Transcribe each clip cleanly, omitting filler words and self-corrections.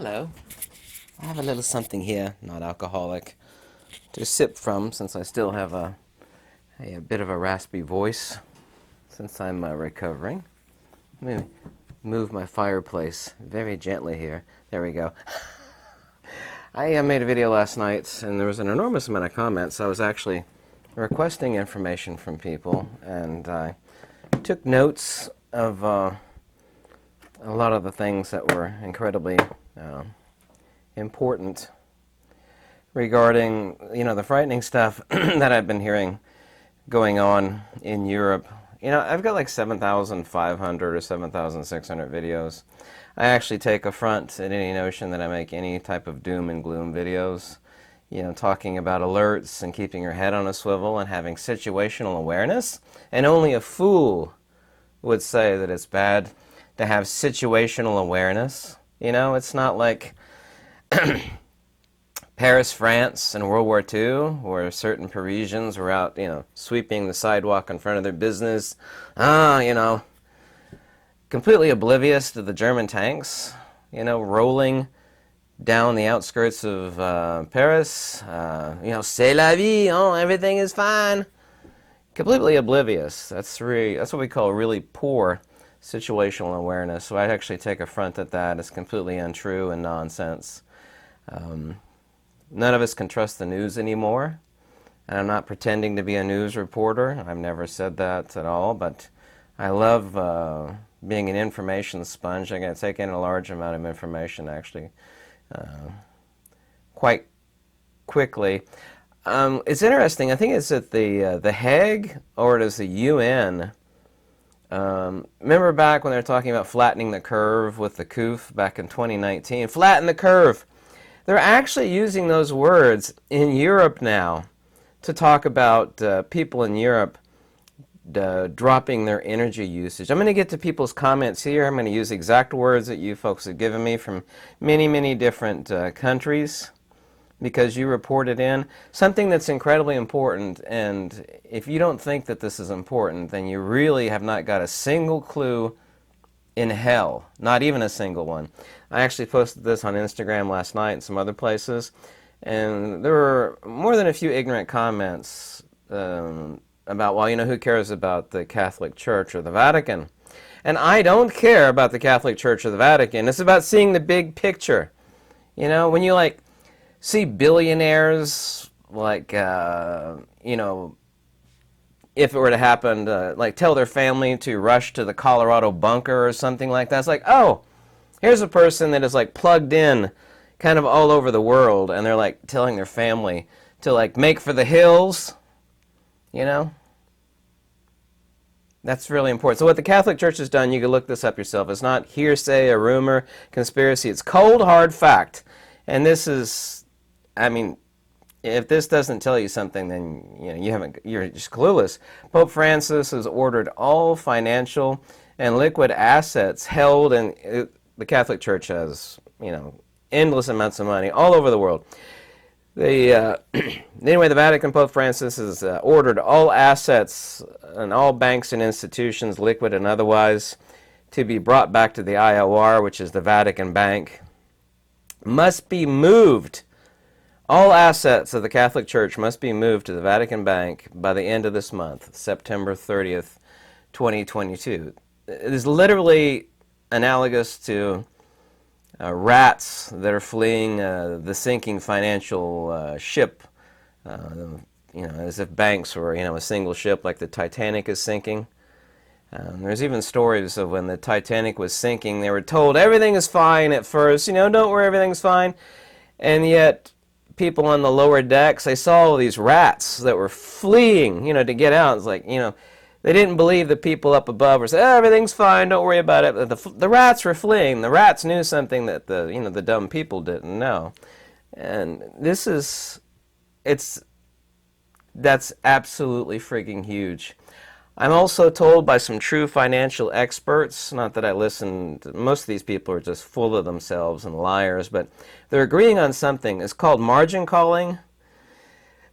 Hello. I have a little something here, not alcoholic, to sip from since I still have a bit of a raspy voice since I'm recovering. Let me move my fireplace very gently here. There we go. I made a video last night and there was an enormous amount of comments. I was actually requesting information from people and I took notes of a lot of the things that were incredibly important regarding, the frightening stuff that I've been hearing going on in Europe. I've got like 7,500 or 7,600 videos. I actually take affront at any notion that I make any type of doom and gloom videos, talking about alerts and keeping your head on a swivel and having situational awareness. And only a fool would say that it's bad to have situational awareness. It's not like Paris, France in World War II, where certain Parisians were out, sweeping the sidewalk in front of their business, completely oblivious to the German tanks, rolling down the outskirts of Paris, c'est la vie, everything is fine. Completely oblivious. That's what we call really poor situational awareness. So I actually take affront at that. It's completely untrue and nonsense. None of us can trust the news anymore. And I'm not pretending to be a news reporter. I've never said that at all, but I love being an information sponge. I can take in a large amount of information actually quite quickly. It's interesting. I think it's at the Hague or it is the UN. Remember back when they were talking about flattening the curve with the COOF back in 2019? Flatten the curve. They're actually using those words in Europe now to talk about people in Europe dropping their energy usage. I'm going to get to people's comments here. I'm going to use exact words that you folks have given me from many, many different countries because you reported in something that's incredibly important. And if you don't think that this is important, then you really have not got a single clue in hell, not even a single one. I actually posted this on Instagram last night and some other places, and there were more than a few ignorant comments about, well, who cares about the Catholic Church or the Vatican? And I don't care about the Catholic Church or the Vatican. It's about seeing the big picture. When you see billionaires, if it were to happen, tell their family to rush to the Colorado bunker or something like that. It's like, oh, here's a person that is plugged in kind of all over the world, and they're telling their family to make for the hills, That's really important. So what the Catholic Church has done, you can look this up yourself. It's not hearsay, a rumor, conspiracy. It's cold, hard fact. And this is, if this doesn't tell you something, then you're just clueless. Pope Francis has ordered all financial and liquid assets held, and the Catholic Church has, endless amounts of money all over the world. Anyway, the Vatican, Pope Francis has ordered all assets and all banks and institutions, liquid and otherwise, to be brought back to the IOR, which is the Vatican Bank, must be moved. All assets of the Catholic Church must be moved to the Vatican Bank by the end of this month, September 30th, 2022. It is literally analogous to rats that are fleeing the sinking financial ship, as if banks were, a single ship like the Titanic is sinking. There's even stories of when the Titanic was sinking, they were told everything is fine at first, don't worry, everything's fine. And yet people on the lower decks, they saw all these rats that were fleeing, to get out. It's like, they didn't believe the people up above were saying, oh, everything's fine, don't worry about it. The rats were fleeing. The rats knew something that the dumb people didn't know. And that's absolutely freaking huge. I'm also told by some true financial experts, not that I listen to, most of these people are just full of themselves and liars, but they're agreeing on something. It's called margin calling.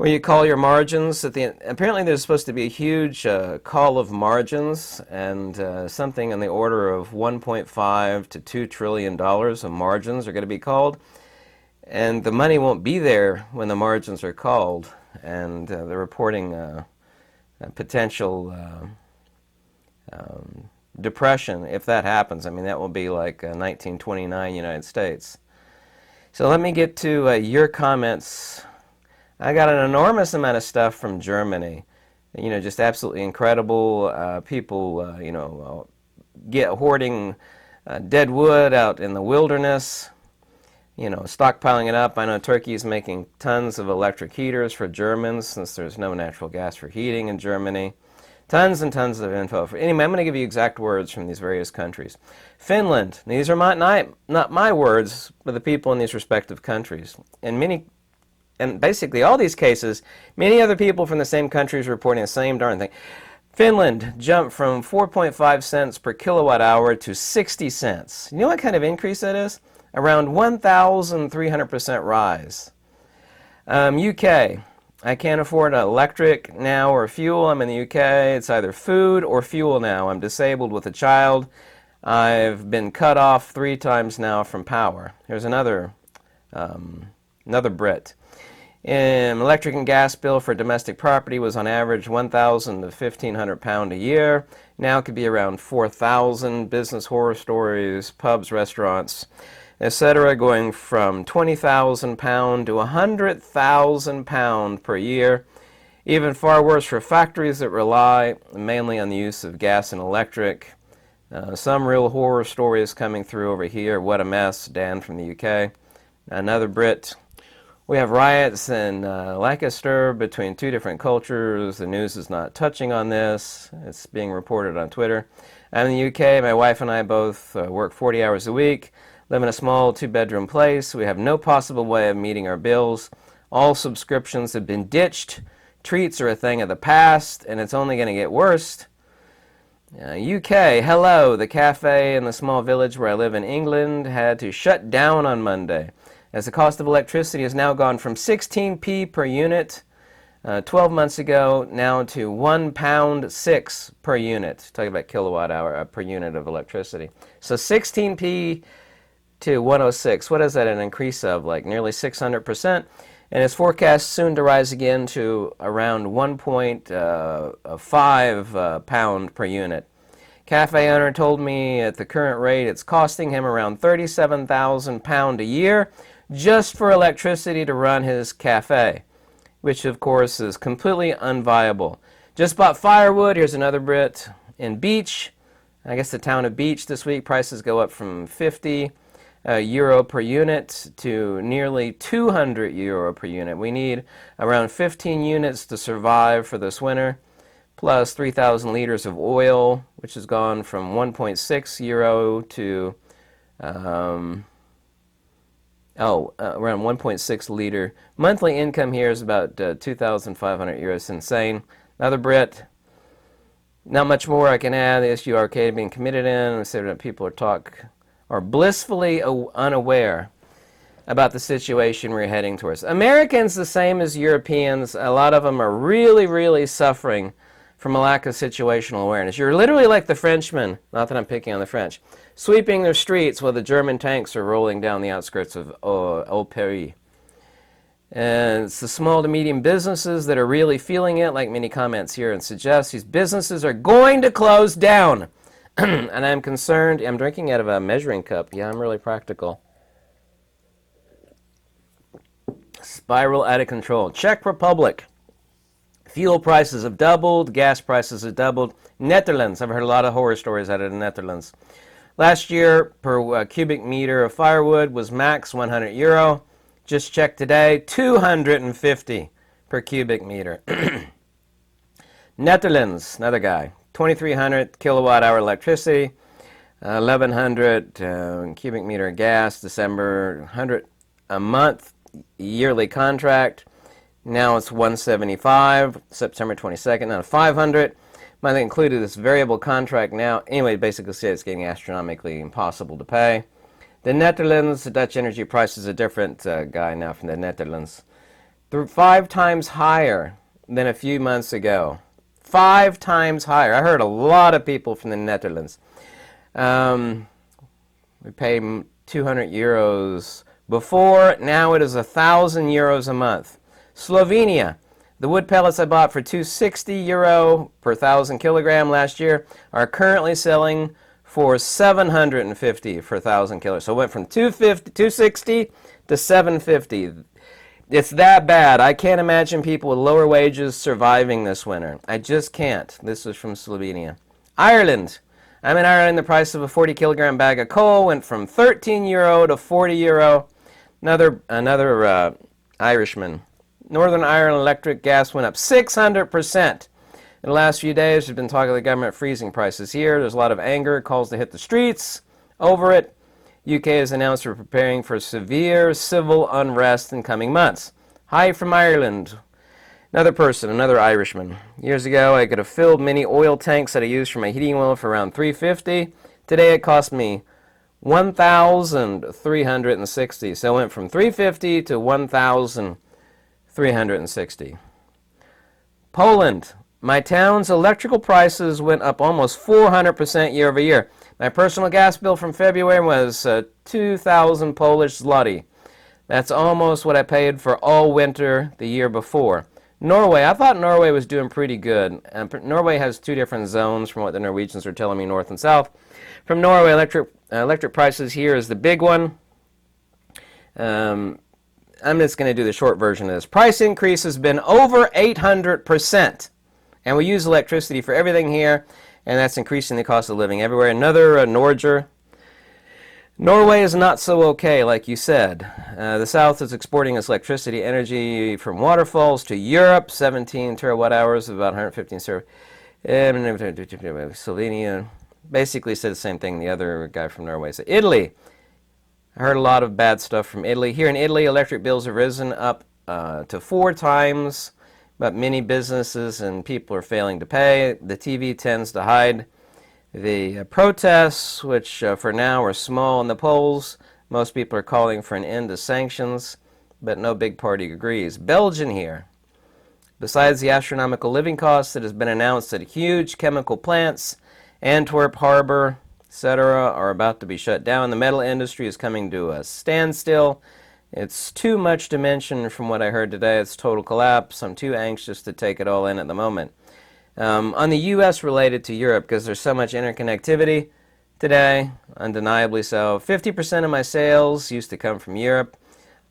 where you call your margins at the apparently there's supposed to be a huge call of margins, and something in the order of 1.5 to $2 trillion of margins are going to be called, and the money won't be there when the margins are called, and they're reporting a potential depression if that happens. I mean, that will be like 1929 United States. So let me get to your comments. I got an enormous amount of stuff from Germany. You know, just absolutely incredible. People, you know, get hoarding dead wood out in the wilderness. You know, stockpiling it up. I know Turkey is making tons of electric heaters for Germans since there's no natural gas for heating in Germany. Tons and tons of info. Anyway, I'm going to give you exact words from these various countries. Finland. These are not my words, but the people in these respective countries. And basically, all these cases, many other people from the same countries reporting the same darn thing. Finland jumped from 4.5 cents per kilowatt hour to 60 cents. You know what kind of increase that is? Around 1,300% rise. UK. I can't afford electric now or fuel. I'm in the UK. It's either food or fuel now. I'm disabled with a child. I've been cut off 3 times now from power. Here's another Brit. Electric and gas bill for domestic property was on average £1,000 to £1,500 a year. Now it could be around 4,000. Business horror stories, pubs, restaurants, etc., going from £20,000 to £100,000 per year. Even far worse for factories that rely mainly on the use of gas and electric. Some real horror stories coming through over here. What a mess. Dan from the UK. Another Brit. We have riots in Lancaster between 2 different cultures. The news is not touching on this. It's being reported on Twitter. I'm in the UK. My wife and I both work 40 hours a week, live in a small 2-bedroom place. We have no possible way of meeting our bills. All subscriptions have been ditched. Treats are a thing of the past, and it's only going to get worse. UK, hello. The cafe in the small village where I live in England had to shut down on Monday, as the cost of electricity has now gone from 16p per unit 12 months ago now to £1.06 per unit. Talking about kilowatt hour per unit of electricity. So 16p to 106. What is that, an increase of like nearly 600%? And it's forecast soon to rise again to around 1.5 pound per unit. Cafe owner told me at the current rate it's costing him around £37,000 a year just for electricity to run his cafe, which of course is completely unviable. Just bought firewood. Here's another Brit. In Beach, I guess the town of Beach this week, prices go up from 50 euro per unit to nearly 200 euro per unit. We need around 15 units to survive for this winter, plus 3,000 liters of oil, which has gone from 1.6 euro to around 1.6 liter. Monthly income here is about 2,500 euros. Insane. Another Brit. Not much more I can add. The SU arcade being committed in. I said that people are blissfully unaware about the situation we're heading towards. Americans, the same as Europeans, a lot of them are really, really suffering from a lack of situational awareness. You're literally like the Frenchmen, not that I'm picking on the French, sweeping their streets while the German tanks are rolling down the outskirts of Paris. And it's the small to medium businesses that are really feeling it, like many comments here and suggest. These businesses are going to close down. And I'm concerned. I'm drinking out of a measuring cup. Yeah, I'm really practical. Spiral out of control. Czech Republic. Fuel prices have doubled. Gas prices have doubled. Netherlands. I've heard a lot of horror stories out of the Netherlands. Last year, per cubic meter of firewood was max 100 euro. Just checked today, 250 per cubic meter. Netherlands, another guy. 2,300 kilowatt hour electricity, 1,100 cubic meter gas, December, 100 a month, yearly contract. Now it's 175, September 22nd, now 500. Might included this variable contract now. Anyway, basically say it's getting astronomically impossible to pay. The Netherlands, the Dutch energy price is a different guy now from the Netherlands. 5 times higher than a few months ago. 5 times higher. I heard a lot of people from the Netherlands. We pay 200 euros before. Now it is 1,000 euros a month. Slovenia. The wood pellets I bought for 260 euro per 1,000 kilogram last year are currently selling for 750 for 1,000 kilograms. So it went from 260 to 750. It's that bad. I can't imagine people with lower wages surviving this winter. I just can't. This is from Slovenia. Ireland. I'm in Ireland. The price of a 40 kilogram bag of coal went from 13 euro to 40 euro. Another Irishman. Northern Ireland electric gas went up 600%. In the last few days, there's been talk of the government freezing prices here. There's a lot of anger, calls to hit the streets over it. UK has announced we're preparing for severe civil unrest in coming months. Hi from Ireland. Another person, another Irishman. Years ago, I could have filled many oil tanks that I used for my heating oil for around $3.50. Today, it cost me $1,360. So it went from $3.50 to $1,360. Poland. My town's electrical prices went up almost 400% year over year. My personal gas bill from February was 2,000 Polish zloty. That's almost what I paid for all winter the year before. Norway, I thought Norway was doing pretty good. Norway has 2 different zones from what the Norwegians are telling me, north and south. From Norway, electric prices here is the big one. I'm just going to do the short version of this. Price increase has been over 800%. And we use electricity for everything here, and that's increasing the cost of living everywhere. Another Norger. Norway is not so okay, like you said. The South is exporting its electricity energy from waterfalls to Europe, 17 terawatt hours, about 115 Slovenia basically said the same thing the other guy from Norway said. Italy. I heard a lot of bad stuff from Italy. Here in Italy, electric bills have risen up to 4 times. But many businesses and people are failing to pay. The TV tends to hide the protests, which for now are small in the polls. Most people are calling for an end to sanctions, but no big party agrees. Belgium here. Besides the astronomical living costs, it has been announced that huge chemical plants, Antwerp Harbor, etc., are about to be shut down. The metal industry is coming to a standstill. It's too much to mention from what I heard today. It's total collapse. I'm too anxious to take it all in at the moment. On the U.S. related to Europe, because there's so much interconnectivity today, undeniably so. 50% of my sales used to come from Europe,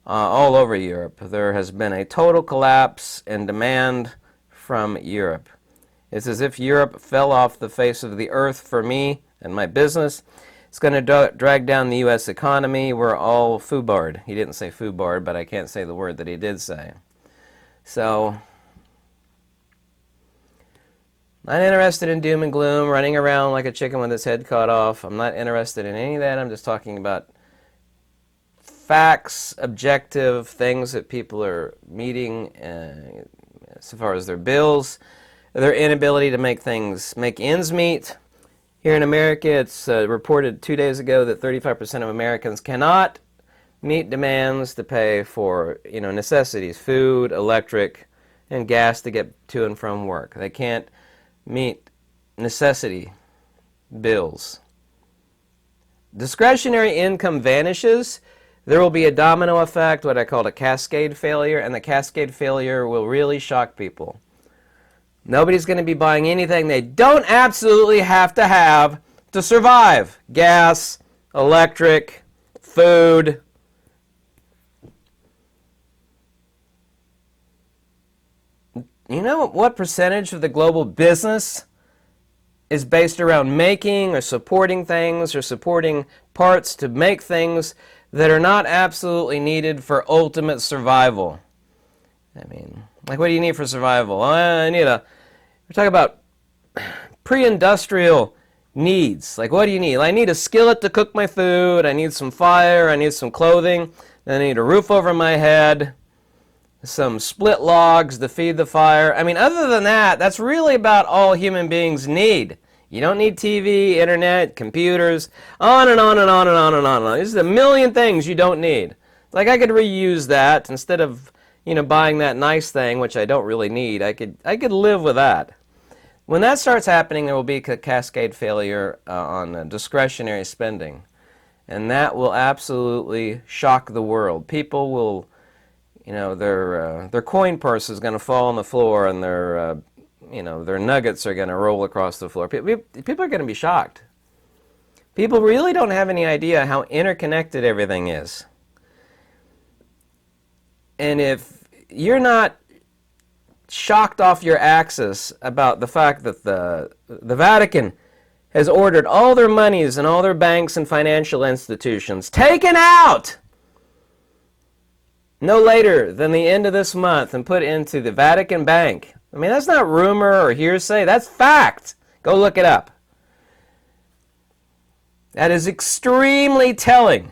all over Europe. There has been a total collapse in demand from Europe. It's as if Europe fell off the face of the earth for me and my business. It's going to drag down the U.S. economy. We're all foobarred. He didn't say foobarred, but I can't say the word that he did say. So, not interested in doom and gloom, running around like a chicken with its head cut off. I'm not interested in any of that. I'm just talking about facts, objective things that people are meeting so far as their bills, their inability to make ends meet. Here in America, it's reported 2 days ago that 35% of Americans cannot meet demands to pay for, necessities, food, electric, and gas to get to and from work. They can't meet necessity bills. Discretionary income vanishes. There will be a domino effect, what I call a cascade failure, and the cascade failure will really shock people. Nobody's going to be buying anything they don't absolutely have to survive. Gas, electric, food. You know what percentage of the global business is based around making or supporting things or supporting parts to make things that are not absolutely needed for ultimate survival? I mean, like, what do you need for survival? We're talking about pre-industrial needs. Like, what do you need? I need a skillet to cook my food. I need some fire. I need some clothing. Then I need a roof over my head. Some split logs to feed the fire. I mean, other than that, that's really about all human beings need. You don't need TV, internet, computers, on and on and on and on and on and on. There's a million things you don't need. Like, I could reuse that instead of, buying that nice thing, which I don't really need. I could live with that. When that starts happening, there will be a cascade failure on discretionary spending. And that will absolutely shock the world. People will, their coin purse is going to fall on the floor, and their nuggets are going to roll across the floor. People are going to be shocked. People really don't have any idea how interconnected everything is. And if you're not shocked off your axis about the fact that the Vatican has ordered all their monies and all their banks and financial institutions taken out no later than the end of this month and put into the Vatican Bank. I mean, that's not rumor or hearsay. That's fact. Go look it up. That is extremely telling.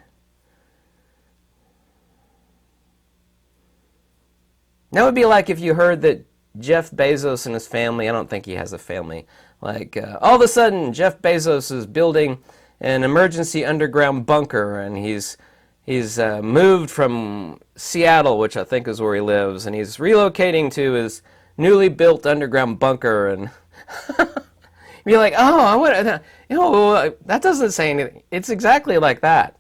That would be like if you heard that Jeff Bezos and his family, I don't think he has a family, all of a sudden Jeff Bezos is building an emergency underground bunker, and he's moved from Seattle, which I think is where he lives, and he's relocating to his newly built underground bunker, and you're like, oh, I want that doesn't say anything. It's exactly like that.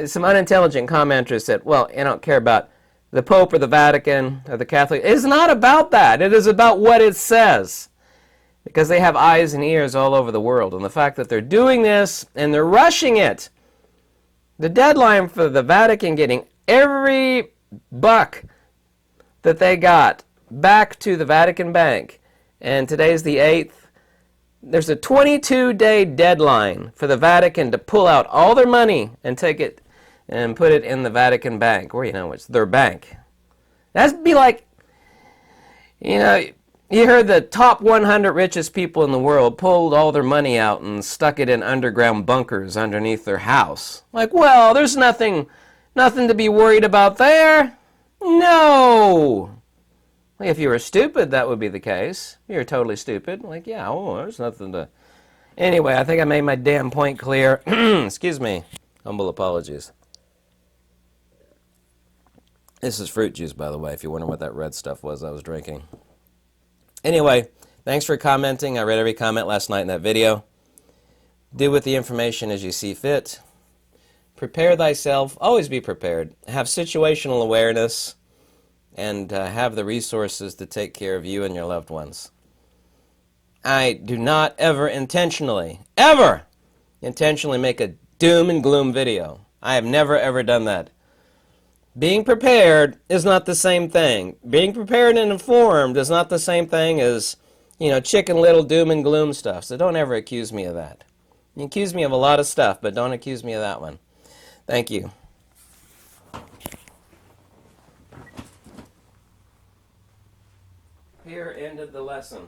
Some unintelligent commenters said, well, I don't care about the Pope or the Vatican or the Catholic. It's not about that. It is about what it says. Because they have eyes and ears all over the world. And the fact that they're doing this and they're rushing it. The deadline for the Vatican getting every buck that they got back to the Vatican Bank, and today's the 8th, there's a 22-day deadline for the Vatican to pull out all their money and take it and put it in the Vatican Bank, or it's their bank. That'd be like, you heard the top 100 richest people in the world pulled all their money out and stuck it in underground bunkers underneath their house. Like, well, there's nothing to be worried about there. No. Like, if you were stupid, that would be the case. You're totally stupid. Like, yeah, there's nothing to... Anyway, I think I made my damn point clear. Excuse me. Humble apologies. This is fruit juice, by the way, if you wonder what that red stuff was I was drinking. Anyway, thanks for commenting. I read every comment last night in that video. Do with the information as you see fit. Prepare thyself. Always be prepared. Have situational awareness, and have the resources to take care of you and your loved ones. I do not ever intentionally make a doom and gloom video. I have never ever done that. Being prepared is not the same thing. Being prepared and informed is not the same thing as, Chicken Little doom and gloom stuff. So don't ever accuse me of that. You can accuse me of a lot of stuff, but don't accuse me of that one. Thank you. Here ended the lesson.